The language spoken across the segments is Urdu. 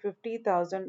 50,000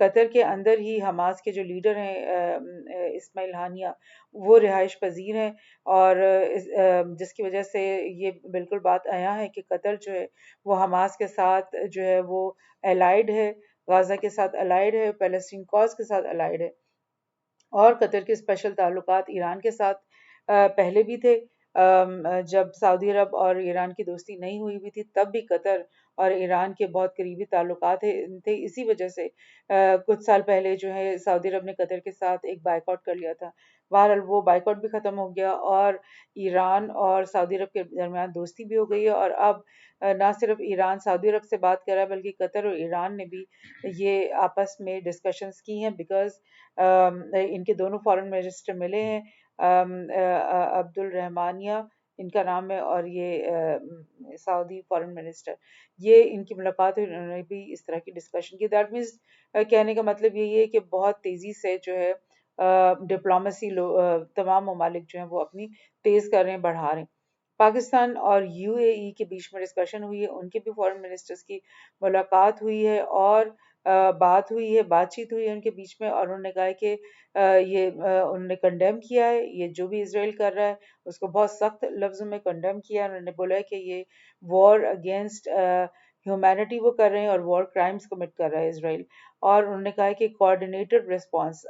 قطر کے اندر ہی حماس کے جو لیڈر ہیں اسماعیل ہانیہ، وہ رہائش پذیر ہیں، اور جس کی وجہ سے یہ بالکل بات عیاں ہے کہ قطر جو ہے وہ حماس کے ساتھ جو ہے وہ الائیڈ ہے، غازہ کے ساتھ الائیڈ ہے، پیلسٹین کاز کے ساتھ الائیڈ ہے۔ اور قطر کے اسپیشل تعلقات ایران کے ساتھ پہلے بھی تھے، جب سعودی عرب اور ایران کی دوستی نہیں ہوئی ہوئی تھی تب بھی قطر اور ایران کے بہت قریبی تعلقات تھے، اسی وجہ سے کچھ سال پہلے جو ہے سعودی عرب نے قطر کے ساتھ ایک بائیکاٹ کر لیا تھا۔ بہرحال وہ بائیکاٹ بھی ختم ہو گیا اور ایران اور سعودی عرب کے درمیان دوستی بھی ہو گئی ہے، اور اب نہ صرف ایران سعودی عرب سے بات کر رہا ہے بلکہ قطر اور ایران نے بھی یہ آپس میں ڈسکشنز کی ہیں، بیکاز ان کے دونوں فارن منسٹر ملے ہیں، عبد الرحمانیہ ان کا نام ہے، اور یہ سعودی فارن منسٹر، یہ ان کی ملاقات ہوئی، انہوں نے بھی اس طرح کی ڈسکشن کی۔ دیٹ مینس کہنے کا مطلب یہی ہے کہ بہت تیزی سے جو ہے ڈپلومسی تمام ممالک جو ہیں وہ اپنی تیز کر رہے ہیں، بڑھا رہے ہیں۔ پاکستان اور یو اے ای کے بیچ میں ڈسکشن ہوئی ہے، ان کے بھی فارن منسٹرز کی ملاقات ہوئی ہے، اور بات ہوئی ہے، بات چیت ہوئی ہے ان کے بیچ میں، اور انہوں نے کہا ہے کہ انہوں نے کنڈیم کیا ہے یہ جو بھی اسرائیل کر رہا ہے، اس کو بہت سخت لفظوں میں کنڈیم کیا ہے۔ انہوں نے بولا ہے کہ یہ وار اگینسٹ ہیومینٹی وہ کر رہے ہیں، اور وار کرائمز کمٹ کر رہا ہے اسرائیل، اور انہوں نے کہا ہے کہ کوآرڈینیٹڈ رسپانس،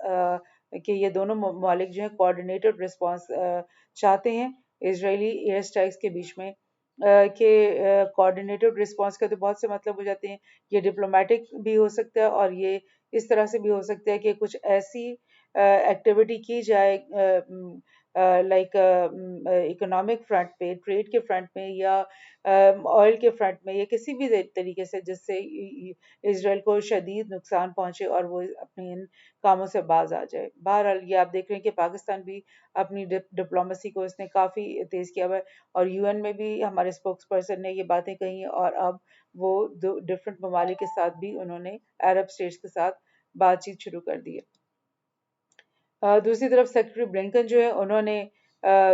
کہ یہ دونوں ممالک جو ہیں کوآرڈینیٹڈ رسپانس چاہتے ہیں اسرائیلی ایئر اسٹرائکس کے بیچ میں، کہ کوآرڈینیٹڈ رسپانس کا تو بہت سے مطلب ہو جاتے ہیں، یہ ڈپلومیٹک بھی ہو سکتا ہے، اور یہ اس طرح سے بھی ہو سکتا ہے کہ کچھ ایسی ایکٹیویٹی کی جائے لائک اکنامک فرنٹ پہ، ٹریڈ کے فرنٹ میں، یا آئل کے فرنٹ میں، یا کسی بھی طریقے سے جس سے اسرائیل کو شدید نقصان پہنچے اور وہ اپنے ان کاموں سے باز آ جائے۔ بہرحال یہ آپ دیکھ رہے ہیں کہ پاکستان بھی اپنی ڈپلومسی کو اس نے کافی تیز کیا ہوا ہے، اور یو این میں بھی ہمارے اسپوکس پرسن نے یہ باتیں کہی ہیں، اور اب وہ ڈفرینٹ ممالک کے ساتھ بھی انہوں نے عرب اسٹیٹس کے ساتھ بات چیت شروع کر دی ہے۔ دوسری طرف سیکرٹری بلنکن جو ہے انہوں نے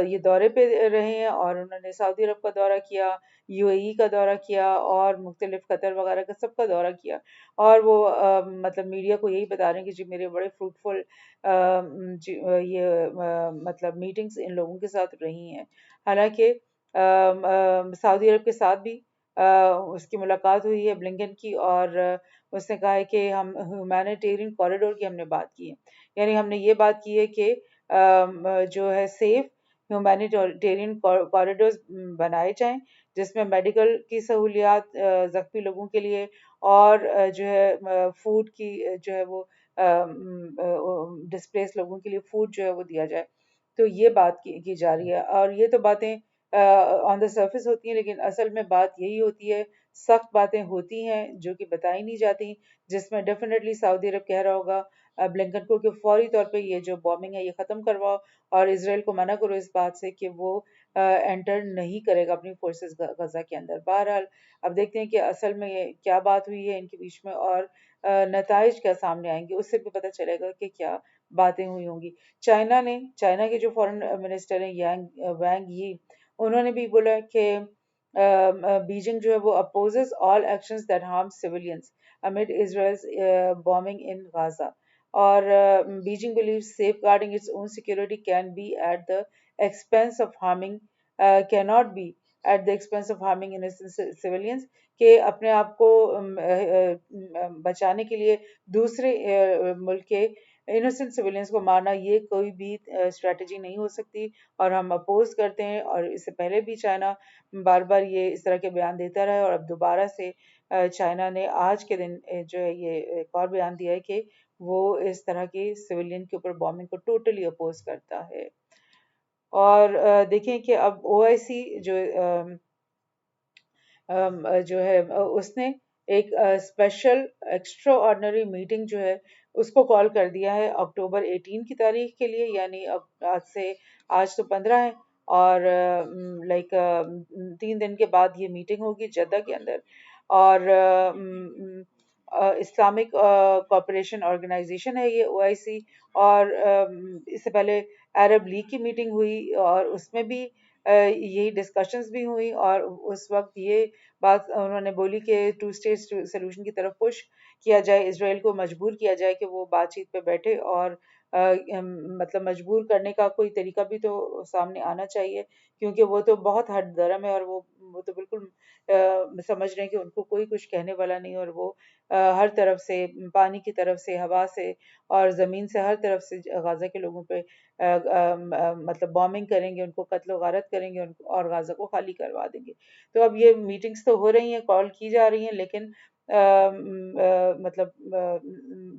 یہ دورے پہ رہے ہیں، اور انہوں نے سعودی عرب کا دورہ کیا، یو اے ای کا دورہ کیا، اور مختلف قطر وغیرہ کا سب کا دورہ کیا، اور وہ مطلب میڈیا کو یہی بتا رہے ہیں کہ جی میرے بڑے فروٹفل یہ مطلب میٹنگز ان لوگوں کے ساتھ رہی ہیں۔ حالانکہ سعودی عرب کے ساتھ بھی اس کی ملاقات ہوئی ہے بلنکن کی، اور اس نے کہا ہے کہ ہم ہیومینیٹیرین کوریڈور کی ہم نے بات کی ہے، یعنی ہم نے یہ بات کی ہے کہ جو ہے سیف ہیومینیٹیرین کوریڈورز بنائے جائیں، جس میں میڈیکل کی سہولیات زخمی لوگوں کے لیے، اور جو ہے فوڈ کی جو ہے وہ ڈسپلیس لوگوں کے لیے فوڈ جو ہے وہ دیا جائے۔ تو یہ بات کی جا رہی ہے، اور یہ تو باتیں آن دا سرفیس ہوتی ہیں، لیکن اصل میں بات یہی ہوتی ہے، سخت باتیں ہوتی ہیں جو کہ بتائی نہیں جاتی، جس میں ڈیفینیٹلی سعودی عرب کہہ رہا ہوگا بلنکن کو کہ فوری طور پہ یہ جو بومنگ ہے یہ ختم کرواؤ، اور اسرائیل کو منع کرو اس بات سے کہ وہ انٹر نہیں کرے گا اپنی فورسز غزہ کے اندر۔ بہرحال اب دیکھتے ہیں کہ اصل میں یہ کیا بات ہوئی ہے ان کے بیچ میں، اور نتائج کیا سامنے آئیں گے، اس سے بھی پتہ چلے گا کہ کیا باتیں ہوئی ہوں گی۔ چائنا کے جو فورن منسٹر ہیں وانگ یی، انہوں نے بھی بولا کہ بیجنگ جو ہے وہ opposes all actions that harm civilians amid Israel's bombing in Gaza، اور Beijing believes safeguarding its own security cannot be at the expense of harming innocent civilians، کہ اپنے آپ کو بچانے کے لیے دوسرے ملک کے انوسنٹ سویلینز کو مارنا یہ کوئی بھی اسٹریٹجی نہیں ہو سکتی، اور ہم اپوز کرتے ہیں، اور اس سے پہلے بھی چائنا بار بار یہ اس طرح کے بیان دیتا رہا ہے، اور اب دوبارہ سے چائنا نے آج کے دن جو ہے یہ ایک اور بیان دیا ہے کہ وہ اس طرح کی سویلین کے اوپر بومنگ کو ٹوٹلی اپوز کرتا ہے۔ اور دیکھیں کہ اب او آئی سی جو ہے اس نے ایک اسپیشل ایکسٹرا آرڈنری میٹنگ جو ہے اس کو کال کر دیا ہے اکتوبر 18 کی تاریخ کے لیے، یعنی اب آج تو 15 ہے، اور لائک 3 دن کے بعد یہ میٹنگ ہوگی جدہ کے اندر، اور اسلامک کوآپریشن آرگنائزیشن ہے یہ او آئی سی، اور اس سے پہلے عرب لیگ کی میٹنگ ہوئی اور اس میں بھی یہی ڈسکشنز بھی ہوئی، اور اس وقت یہ بات انہوں نے بولی کہ 2 اسٹیٹ سلوشن کی طرف پش کیا جائے، اسرائیل کو مجبور کیا جائے کہ وہ بات چیت پہ بیٹھے، اور مطلب مجبور کرنے کا کوئی طریقہ بھی تو سامنے آنا چاہیے، کیونکہ وہ تو بہت ہٹ درم ہے، اور وہ تو بالکل سمجھ رہے ہیں کہ ان کو کوئی کچھ کہنے والا نہیں، اور وہ ہر طرف سے، پانی کی طرف سے، ہوا سے اور زمین سے، ہر طرف سے غازہ کے لوگوں پہ مطلب بامبنگ کریں گے، ان کو قتل و غارت کریں گے، اور غازہ کو خالی کروا دیں گے۔ تو اب یہ میٹنگز تو ہو رہی ہیں، کال کی جا رہی ہیں، لیکن مطلب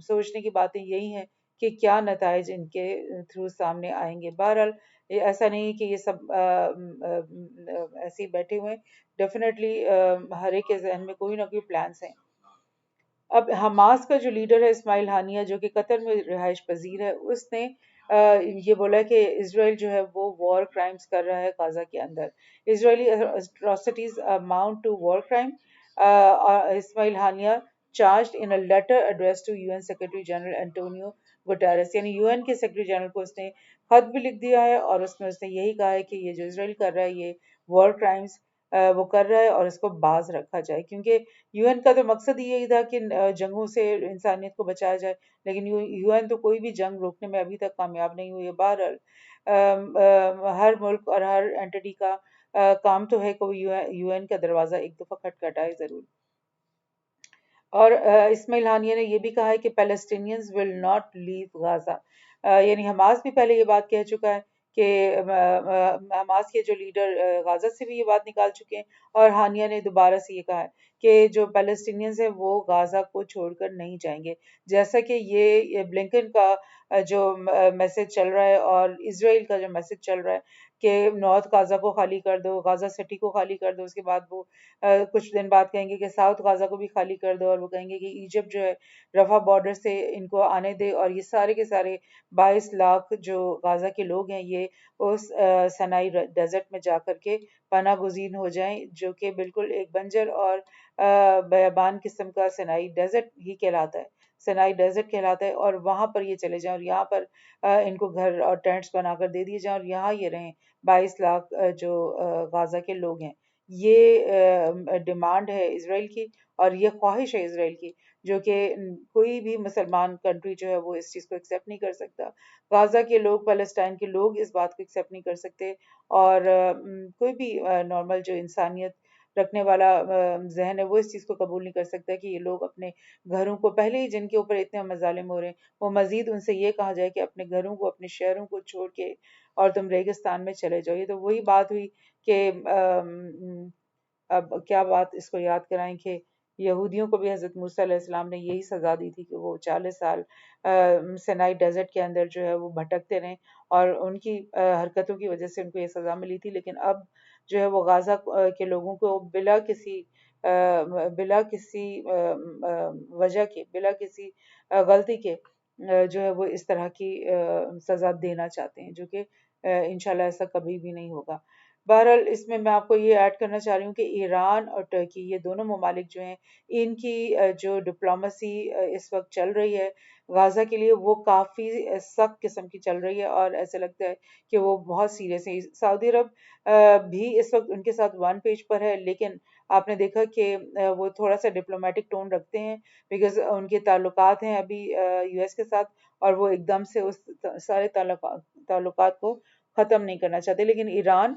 سوچنے کی باتیں یہی ہیں کہ کیا نتائج ان کے تھرو سامنے آئیں گے۔ بہرحال ایسا نہیں کہ یہ سب ایسے ہی بیٹھے ہوئے ہیں، ڈیفینیٹلی ہر ایک کے ذہن میں کوئی نہ کوئی پلانس ہیں۔ اب حماس کا جو لیڈر ہے اسماعیل ہانیہ، جو کہ قطر میں رہائش پذیر ہے، اس نے یہ بولا کہ اسرائیل جو ہے وہ وار کرائمز کر رہا ہے غزہ کے اندر، اسرائیلی atrocities amount to war crime. Ismail Hania charged in a letter addressed to UN Secretary General Antonio Guterres، یعنی UN کے سیکرٹری جنرل کو اس نے خط بھی لکھ دیا ہے، اور اس میں اس نے یہی کہا ہے کہ یہ جو اسرائیل کر رہا ہے یہ وار کرائمز وہ کر رہا ہے، اور اس کو باز رکھا جائے، کیونکہ یو این کا تو مقصد ہی یہی تھا کہ جنگوں سے انسانیت کو بچایا جائے، لیکن یو این تو کوئی بھی جنگ روکنے میں ابھی تک کامیاب نہیں ہوئی ہے۔ بہرحال ہر ملک اور ہر اینٹی کا کام تو ہے کہ وہ یو این کا دروازہ ایک دفعہ کھٹکھٹائے ضرور۔ اور اسماعیل ہانیہ نے یہ بھی کہا ہے کہ پیلسٹینینز ول ناٹ لیو غازہ، یعنی حماس بھی پہلے یہ بات کہہ چکا ہے کہ حماس کے جو لیڈر غازہ سے بھی یہ بات نکال چکے ہیں، اور ہانیہ نے دوبارہ سے یہ کہا ہے کہ جو پیلسٹینینز ہیں وہ غازہ کو چھوڑ کر نہیں جائیں گے، جیسا کہ یہ بلنکن کا جو میسج چل رہا ہے، اور اسرائیل کا جو میسج چل رہا ہے کہ نارتھ غازہ کو خالی کر دو، غازہ سٹی کو خالی کر دو، اس کے بعد وہ کچھ دن بعد کہیں گے کہ ساؤتھ غازہ کو بھی خالی کر دو، اور وہ کہیں گے کہ ایجپٹ جو ہے رفح بارڈر سے ان کو آنے دے، اور یہ سارے کے سارے 22 لاکھ جو غازہ کے لوگ ہیں یہ اس سنائی ڈیزرٹ میں جا کر کے پناہ گزین ہو جائیں، جو کہ بالکل ایک بنجر اور بیابان قسم کا سنائی ڈیزرٹ ہی کہلاتا ہے، سنائی ڈیزرٹ کہلاتا ہے، اور وہاں پر یہ چلے جائیں، اور یہاں پر ان کو گھر اور ٹینٹس بنا کر دے دیے جائیں، اور یہاں یہ رہیں 22 لاکھ جو غازہ کے لوگ ہیں۔ یہ ڈیمانڈ ہے اسرائیل کی، اور یہ خواہش ہے اسرائیل کی، جو کہ کوئی بھی مسلمان کنٹری جو ہے وہ اس چیز کو ایکسیپٹ نہیں کر سکتا، غازہ کے لوگ، فلسطین کے لوگ اس بات کو ایکسیپٹ نہیں کر سکتے، اور کوئی بھی نارمل جو انسانیت رکھنے والا ذہن ہے وہ اس چیز کو قبول نہیں کر سکتا کہ یہ لوگ اپنے گھروں کو، پہلے ہی جن کے اوپر اتنے مظالم ہو رہے ہیں، وہ مزید ان سے یہ کہا جائے کہ اپنے گھروں کو، اپنے شہروں کو چھوڑ کے اور تم ریگستان میں چلے جاؤ۔ یہ تو وہی بات ہوئی کہ اب کیا بات اس کو یاد کرائیں کہ یہودیوں کو بھی حضرت موسیٰ علیہ السلام نے یہی سزا دی تھی کہ وہ 40 سال سینائی ڈیزرٹ کے اندر جو ہے وہ بھٹکتے رہیں، اور ان کی حرکتوں کی وجہ سے ان کو یہ سزا ملی تھی، لیکن اب جو ہے وہ غازہ کے لوگوں کو بلا کسی وجہ کے، بلا کسی غلطی کے جو ہے وہ اس طرح کی سزا دینا چاہتے ہیں، جو کہ انشاءاللہ ایسا کبھی بھی نہیں ہوگا۔ بہرحال اس میں آپ کو یہ ایڈ کرنا چاہ رہی ہوں کہ ایران اور ترکی، یہ دونوں ممالک جو ہیں، ان کی جو ڈپلومیسی اس وقت چل رہی ہے غازہ کے لیے، وہ کافی سخت قسم کی چل رہی ہے، اور ایسا لگتا ہے کہ وہ بہت سیریس ہے۔ سعودی عرب بھی اس وقت ان کے ساتھ 1 پیج پر ہے، لیکن آپ نے دیکھا کہ وہ تھوڑا سا ڈپلومیٹک ٹون رکھتے ہیں، بیکاز ان کے تعلقات ہیں ابھی یو ایس کے ساتھ، اور وہ ایک دم سے اس سارے تعلقات کو ختم نہیں کرنا چاہتے، لیکن ایران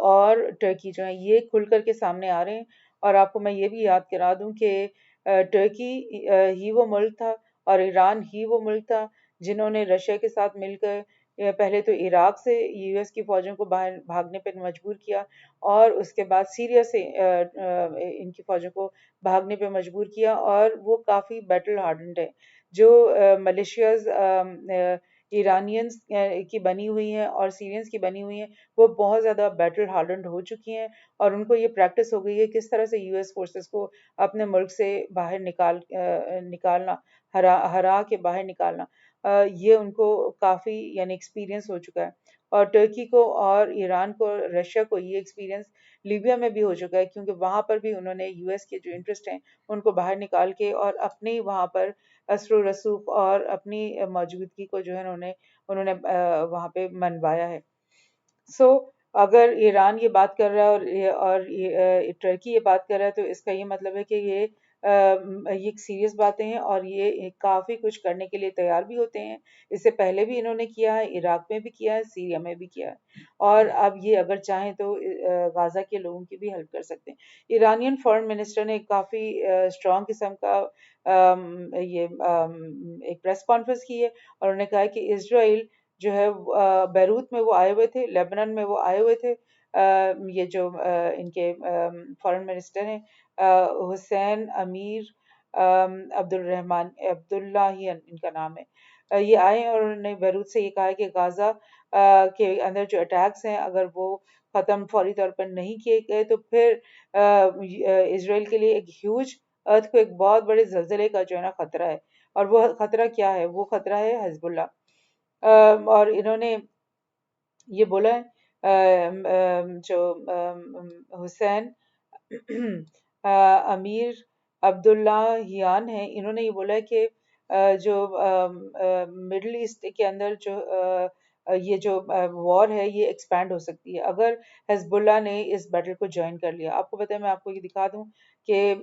اور ٹرکی جو ہیں یہ کھل کر کے سامنے آ رہے ہیں، اور آپ کو میں یہ بھی یاد کرا دوں کہ ٹرکی ہی وہ ملک تھا اور ایران ہی وہ ملک تھا جنہوں نے رشیا کے ساتھ مل کر پہلے تو عراق سے یو ایس کی فوجوں کو باہر بھاگنے پر مجبور کیا، اور اس کے بعد سیریا سے ان کی فوجوں کو بھاگنے پہ مجبور کیا، اور وہ کافی بیٹل ہارڈنڈ ہے۔ جو ملیشیاز ایرانینز کی بنی ہوئی ہیں اور سیرینز کی بنی ہوئی ہیں، وہ بہت زیادہ بیٹل ہارڈنڈ ہو چکی ہیں، اور ان کو یہ پریکٹس ہو گئی ہے کس طرح سے یو ایس فورسز کو اپنے ملک سے باہر نکالنا، ہرا کے باہر نکالنا، یہ ان کو کافی یعنی ایکسپیرینس ہو چکا ہے، اور ٹرکی کو اور ایران کو، رشیا کو یہ ایکسپیرینس لیبیا میں بھی ہو چکا ہے، کیونکہ وہاں پر بھی انہوں نے یو ایس کے جو انٹرسٹ ہیں ان کو باہر نکال کے، اور اپنی وہاں پر اثر و رسوخ اور اپنی موجودگی کو جو ہے انہوں نے انہوں نے وہاں پہ منوایا ہے. سو اگر ایران یہ بات کر رہا ہے اور ٹرکی یہ بات کر رہا ہے تو اس کا یہ مطلب ہے کہ یہ ایک سیریس باتیں ہیں اور یہ کافی کچھ کرنے کے لیے تیار بھی ہوتے ہیں. اس سے پہلے بھی انہوں نے کیا ہے، عراق میں بھی کیا ہے، سیریا میں بھی کیا ہے، اور اب یہ اگر چاہیں تو غازہ کے لوگوں کی بھی ہیلپ کر سکتے ہیں. ایرانین فارن منسٹر نے کافی اسٹرانگ قسم کا ایک پریس کانفرنس کی ہے، اور انہوں نے کہا ہے کہ اسرائیل جو ہے بیروت میں وہ آئے ہوئے تھے، لیبنان میں وہ آئے ہوئے تھے. یہ جو ان کے فارن منسٹر ہیں حسین امیر عبد الرحمان عبداللہ ہی ان کا نام ہے، یہ آئے ہیں اور انہوں نے بیروت سے یہ کہا ہے کہ غازہ کے اندر جو اٹیکس ہیں اگر وہ ختم فوری طور پر نہیں کیے گئے تو پھر اسرائیل کے لیے ایک ہیوج ارتھ کو ایک بہت بڑے زلزلے کا جو ہے نا خطرہ ہے. اور وہ خطرہ کیا ہے؟ وہ خطرہ ہے حزب اللہ. اور انہوں نے یہ بولا ہے جو حسین امیر عبداللہ ہیان ہیں، انہوں نے یہ بولا ہے کہ جو مڈل ایسٹ کے اندر جو یہ جو وار ہے یہ ایکسپینڈ ہو سکتی ہے اگر حزب اللہ نے اس بیٹل کو جوائن کر لیا. آپ کو پتہ ہے، میں آپ کو یہ دکھا دوں کہ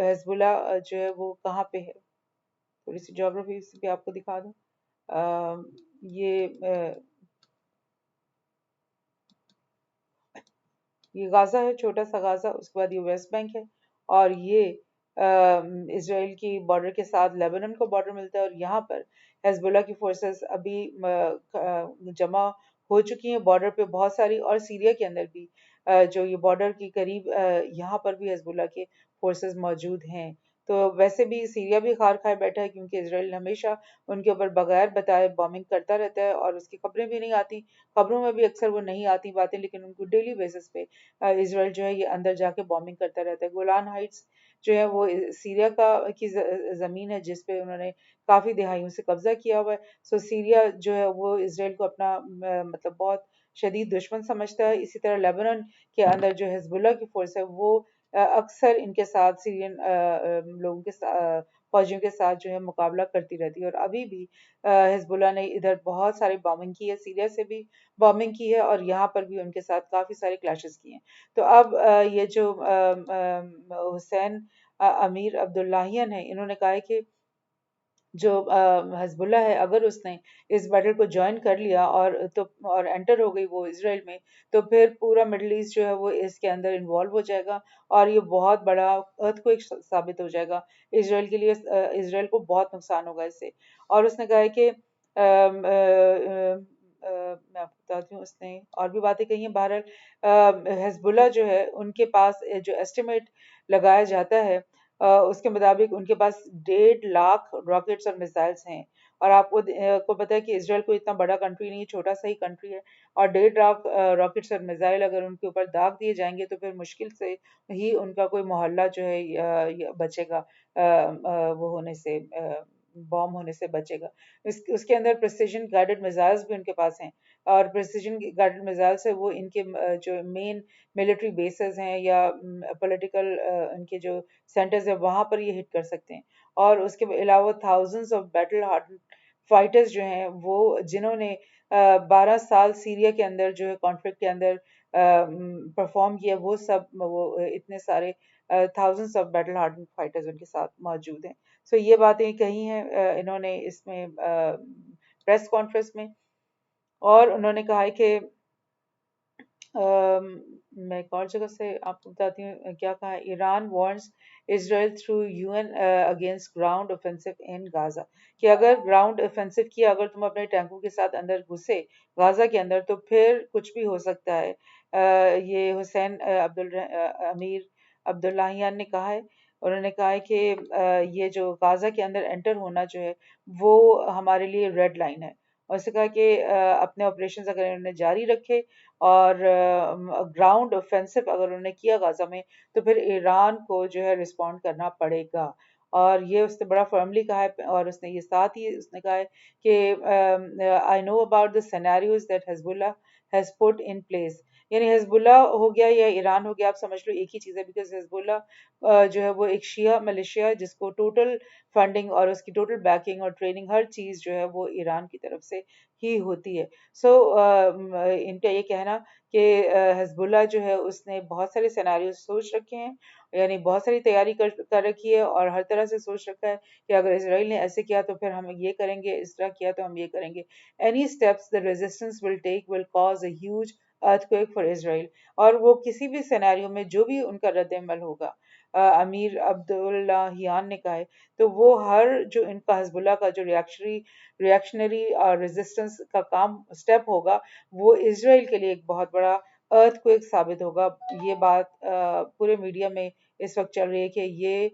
حزب اللہ جو ہے وہ کہاں پہ ہے. تھوڑی سی جغرافی بھی آپ کو دکھا دوں. یہ غازہ ہے، چھوٹا سا غازہ، اس کے بعد یہ ویسٹ بینک ہے، اور یہ اسرائیل کی بارڈر کے ساتھ لیبنان کو بارڈر ملتا ہے. اور یہاں پر حزب اللہ کی فورسز ابھی جمع ہو چکی ہیں بارڈر پہ بہت ساری، اور سیریا کے اندر بھی جو یہ بارڈر کی قریب یہاں پر بھی حزب اللہ کے فورسز موجود ہیں. تو ویسے بھی سیریا بھی خار کھائے بیٹھا ہے کیونکہ اسرائیل ہمیشہ ان کے اوپر بغیر بتائے بامنگ کرتا رہتا ہے، اور اس کی خبریں بھی نہیں آتی، خبروں میں بھی اکثر وہ نہیں آتی باتیں، لیکن ان کو ڈیلی بیسس پہ اسرائیل جو ہے یہ اندر جا کے بامبنگ کرتا رہتا ہے. گولان ہائٹس جو ہے وہ سیریا کی زمین ہے جس پہ انہوں نے کافی دہائیوں سے قبضہ کیا ہوا ہے. سو سیریا جو ہے وہ اسرائیل کو اپنا مطلب بہت شدید دشمن سمجھتا ہے. اسی طرح لیبنان کے اندر جو حزب اللہ کی فورس ہے وہ اکثر ان کے ساتھ سیرین لوگوں کے فوجیوں کے ساتھ جو ہے مقابلہ کرتی رہتی ہے. اور ابھی بھی حزب اللہ نے ادھر بہت ساری بامبنگ کی ہے، سیریا سے بھی بامبنگ کی ہے، اور یہاں پر بھی ان کے ساتھ کافی سارے کلیشز کی ہیں. تو اب یہ جو حسین امیر عبداللہیان ہیں، انہوں نے کہا ہے کہ جو حزب اللہ ہے اگر اس نے اس بیٹل کو جوائن کر لیا اور انٹر ہو گئی وہ اسرائیل میں، تو پھر پورا مڈل ایسٹ جو ہے وہ اس کے اندر انوالو ہو جائے گا، اور یہ بہت بڑا ارتھ کو ایک ثابت ہو جائے گا اسرائیل کے لیے. اسرائیل کو بہت نقصان ہوگا اس سے. اور اس نے کہا ہے کہ میں آپ کو بتاتی ہوں، اس نے اور بھی باتیں کہی ہیں. بہرحال حزب اللہ جو ہے ان کے پاس جو ایسٹیمیٹ لگایا جاتا ہے اس کے مطابق ان کے پاس 1.5 لاکھ راکٹس اور میزائلز ہیں. اور آپ کو پتا ہے کہ اسرائیل کو اتنا بڑا کنٹری نہیں، چھوٹا سا ہی کنٹری ہے، اور 1.5 لاکھ راکٹس اور میزائل اگر ان کے اوپر داغ دیے جائیں گے تو پھر مشکل سے ہی ان کا کوئی محلہ جو ہے بچے گا وہ ہونے سے، بام ہونے سے بچے گا. اس کے اندر پریسیجن گائیڈڈ میزائلز بھی ان کے پاس ہیں، اور پریسیجن گائیڈڈ میزائل سے وہ ان کے جو مین ملٹری بیسز ہیں یا پولیٹیکل ان کے جو سینٹرز ہیں وہاں پر یہ ہٹ کر سکتے ہیں. اور اس کے علاوہ thousands of battle hard fighters جو ہیں وہ جنہوں نے 12 سال سیریا کے اندر جو ہے کانفلکٹ کے اندر پرفارم کیا، وہ سب وہ اتنے سارے thousands of battle hard fighters ان کے ساتھ موجود ہیں. سو یہ باتیں کہی ہیں انہوں نے اس میں پریس کانفرنس میں. اور انہوں نے کہا ہے کہ میں ایک اور جگہ سے آپ کو بتاتی ہوں کیا کہا ہے. Iran warns Israel through UN against ground offensive in Gaza, کہ اگر گراؤنڈ اوفینسو کیا، اگر تم اپنے ٹینکوں کے ساتھ اندر گھسے غازہ کے اندر تو پھر کچھ بھی ہو سکتا ہے. یہ حسین امیر عبداللہیان نے کہا ہے. انہوں نے کہا ہے کہ یہ جو غازہ کے اندر انٹر ہونا جو ہے وہ ہمارے لیے ریڈ لائن ہے. اور اس نے کہا کہ اپنے آپریشنز اگر انہوں نے جاری رکھے اور گراؤنڈ اوفینسو اگر انہوں نے کیا غازہ میں تو پھر ایران کو جو ہے رسپونڈ کرنا پڑے گا. اور یہ اس نے بڑا فرملی کہا ہے، اور اس نے یہ ساتھ ہی اس نے کہا ہے کہ I know about the scenarios that Hezbollah has put in place. یعنی حزب اللہ ہو گیا یا ایران ہو گیا، آپ سمجھ لو ایک ہی چیز ہے، بیکاز حزب اللہ جو ہے وہ ایک شیعہ ملیشیا ہے جس کو ٹوٹل فنڈنگ اور اس کی ٹوٹل بیکنگ اور ٹریننگ ہر چیز جو ہے وہ ایران کی طرف سے ہی ہوتی ہے. سو ان کا یہ کہنا کہ حزب اللہ جو ہے اس نے بہت سارے سیناریو سوچ رکھے ہیں، یعنی بہت ساری تیاری کر رکھی ہے، اور ہر طرح سے سوچ رکھا ہے کہ اگر اسرائیل نے ایسے کیا تو پھر ہم یہ کریں گے، اس طرح کیا تو ہم یہ کریں گے. Any steps the resistance will take will cause a huge earthquake for Israel. اور وہ کسی بھی سیناریو میں جو بھی ان کا رد عمل ہوگا، امیر عبداللہیان نے کہا ہے، تو وہ ہر جو ان کا حزب اللہ کا جو ریئیکشنری ریزسٹنس کا کام اسٹیپ ہوگا، وہ اسرائیل کے لیے ایک بہت بڑا ارتھ کوئک ثابت ہوگا. یہ بات پورے میڈیا میں اس وقت چل رہی ہے کہ یہ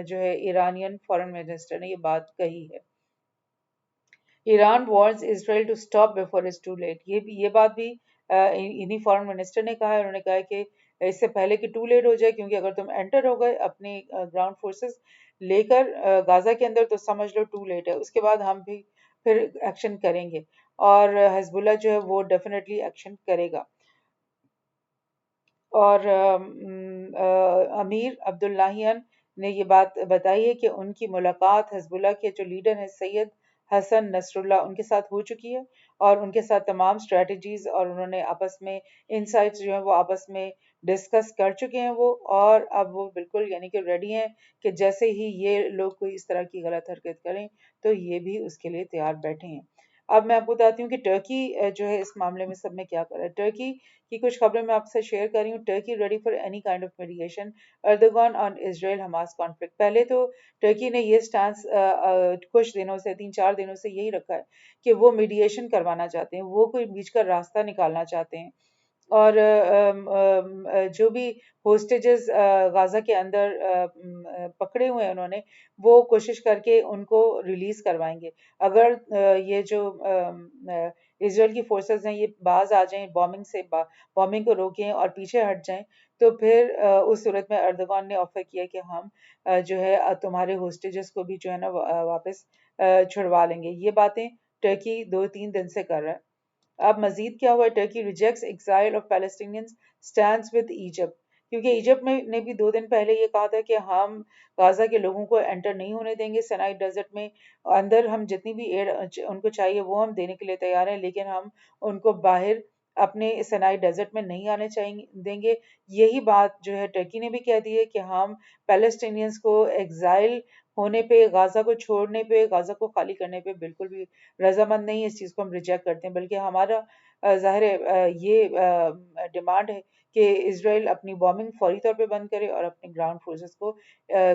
جو ہے ایرانین فارن منسٹر نے یہ بات کہی ہے. Iran warns Israel to stop before it's too late. یہ بات بھی انہی فارن منسٹر نے کہا ہے. انہوں نے کہا ہے کہ اس سے پہلے کہ ٹو لیٹ ہو جائے، کیونکہ اگر تم انٹر ہو گئے اپنی گراؤنڈ فورسز لے کر غازہ کے اندر، تو سمجھ لو ٹو لیٹ ہے. اس کے بعد ہم بھی پھر ایکشن کریں گے، اور حزب اللہ جو ہے وہ ڈیفینیٹلی ایکشن کرے گا. اور امیر عبداللہیان نے یہ بات بتائی ہے کہ ان کی ملاقات حزب اللہ کے جو لیڈر ہیں سید حسن نصر اللہ ان کے ساتھ ہو چکی ہے، اور ان کے ساتھ تمام اسٹریٹجیز اور انہوں نے آپس میں انسائٹس جو ہیں وہ آپس میں ڈسکس کر چکے ہیں وہ، اور اب وہ بالکل یعنی کہ ریڈی ہیں کہ جیسے ہی یہ لوگ کوئی اس طرح کی غلط حرکت کریں تو یہ بھی اس کے لیے تیار بیٹھے ہیں. اب میں آپ کو بتاتی ہوں کہ ٹرکی جو ہے اس معاملے میں سب میں کیا کر رہا ہے. ٹرکی کی کچھ خبریں میں آپ سے شیئر کر رہی ہوں. Turkey ready for any kind of mediation Erdogan on Israel Hamas conflict. پہلے تو ٹرکی نے یہ سٹانس کچھ دنوں سے 3-4 دنوں سے یہی رکھا ہے کہ وہ میڈیشن کروانا چاہتے ہیں، وہ کوئی بیچ کا راستہ نکالنا چاہتے ہیں، اور جو بھی ہوسٹیجز غازہ کے اندر پکڑے ہوئے ہیں انہوں نے، وہ کوشش کر کے ان کو ریلیز کروائیں گے. اگر یہ جو اسرائیل کی فورسز ہیں یہ باز آ جائیں، بامبنگ کو روکیں اور پیچھے ہٹ جائیں، تو پھر اس صورت میں اردوغان نے آفر کیا کہ ہم جو ہے تمہارے ہوسٹیجز کو بھی جو ہے نا واپس چھڑوا لیں گے. یہ باتیں ٹرکی 2-3 دن سے کر رہا ہے. اب مزید کیا ہوا؟ Turkey rejects exile of Palestinians stands with Egypt. کیونکہ ایجپٹ نے بھی 2 دن پہلے یہ کہا تھا کہ ہم غازہ کے لوگوں کو انٹر نہیں ہونے دیں گے سینائی ڈیزرٹ میں اندر، ہم جتنی بھی ایڈ ان کو چاہیے وہ ہم دینے کے لیے تیار ہیں، لیکن ہم ان کو باہر اپنے سینائی ڈیزرٹ میں نہیں آنے دیں گے. یہی بات جو ہے ٹرکی نے بھی کہہ دی ہے کہ ہم پیلسٹینینز کو ایگزائل ہونے پہ، غازہ کو چھوڑنے پہ، غازہ کو خالی کرنے پہ بالکل بھی رضامند نہیں. اس چیز کو ہم ریجیکٹ کرتے ہیں، بلکہ ہمارا ظاہر یہ ڈیمانڈ ہے کہ اسرائیل اپنی بامبنگ فوری طور پہ بند کرے اور اپنی گراؤنڈ فورسز کو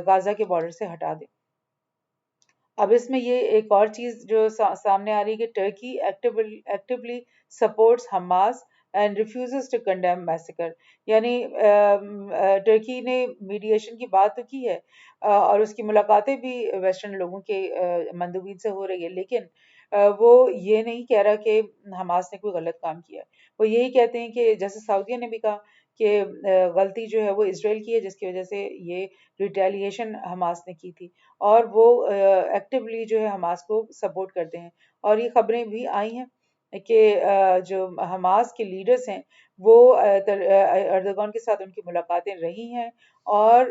غازہ کے بارڈر سے ہٹا دے. اب اس میں یہ ایک اور چیز جو سامنے آ رہی ہے کہ Turkey actually supports Hamas and refuses to condemn massacre. یعنی ٹرکی نے میڈیشن کی بات تو کی ہے، اور اس کی ملاقاتیں بھی ویسٹرن لوگوں کے مندوبین سے ہو رہی ہے، لیکن وہ یہ نہیں کہہ رہا کہ حماس نے کوئی غلط کام کیا. وہ یہی کہتے ہیں کہ جیسے سعودیہ نے بھی کہا کہ غلطی جو ہے وہ اسرائیل کی ہے، جس کی وجہ سے یہ ریٹیلیشن حماس نے کی تھی، اور وہ ایکٹیولی جو ہے حماس کو سپورٹ کرتے ہیں. اور یہ خبریں بھی آئی ہیں کہ جو حماس کے لیڈرز ہیں وہ اردوغان کے ساتھ ان کی ملاقاتیں رہی ہیں، اور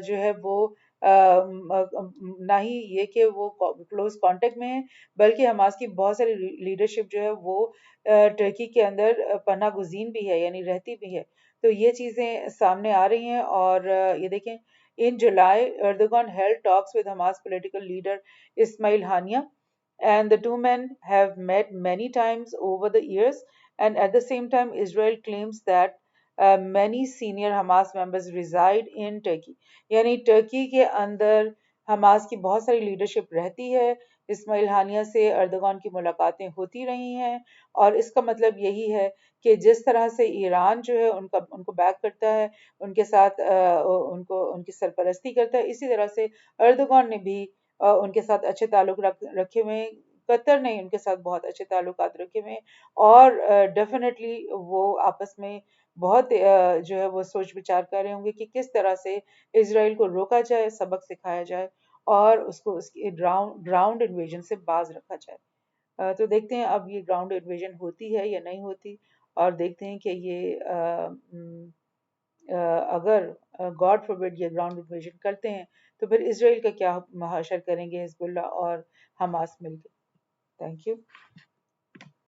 جو ہے وہ نہ ہی یہ کہ وہ کلوز کانٹیکٹ میں ہیں، بلکہ حماس کی بہت ساری لیڈرشپ جو ہے وہ ٹرکی کے اندر پناہ گزین بھی ہے، یعنی رہتی بھی ہے. تو یہ چیزیں سامنے آ رہی ہیں. اور یہ دیکھیں in July Erdogan held talks with Hamas political leader Ismail Haniya, and the two men have met many times over the years, and at the same time Israel claims that many senior Hamas members reside in Turkey. یعنی ٹرکی کے اندر حماس کی بہت ساری لیڈرشپ رہتی ہے. اسماعیل ہانیہ سے اردوغان کی ملاقاتیں ہوتی رہی ہیں، اور اس کا مطلب یہی ہے کہ جس طرح سے ایران جو ہے ان کو بیک کرتا ہے، ان کے ساتھ ان کی سرپرستی کرتا ہے، اسی طرح سے اردوغان نے بھی ان کے ساتھ اچھے تعلق رکھے ہوئے ہیں. قطر نے ان کے ساتھ بہت اچھے تعلقات رکھے ہوئے ہیں، اور ڈیفینیٹلی وہ آپس میں بہت جو ہے وہ سوچ بچار کر رہے ہوں گے کہ کس طرح سے اسرائیل کو روکا جائے، سبق سکھایا جائے اور اس کو اس کی گراؤنڈ انویژن سے باز رکھا جائے۔ تو دیکھتے ہیں اب یہ گراؤنڈ انویژن ہوتی ہے یا نہیں ہوتی، اور دیکھتے ہیں کہ یہ اگر گاڈ فوربڈ یہ گراؤنڈ انویژن کرتے ہیں تو پھر اسرائیل کا کیا محاشر کریں گے حزب اللہ اور حماس مل کے۔ Thank you.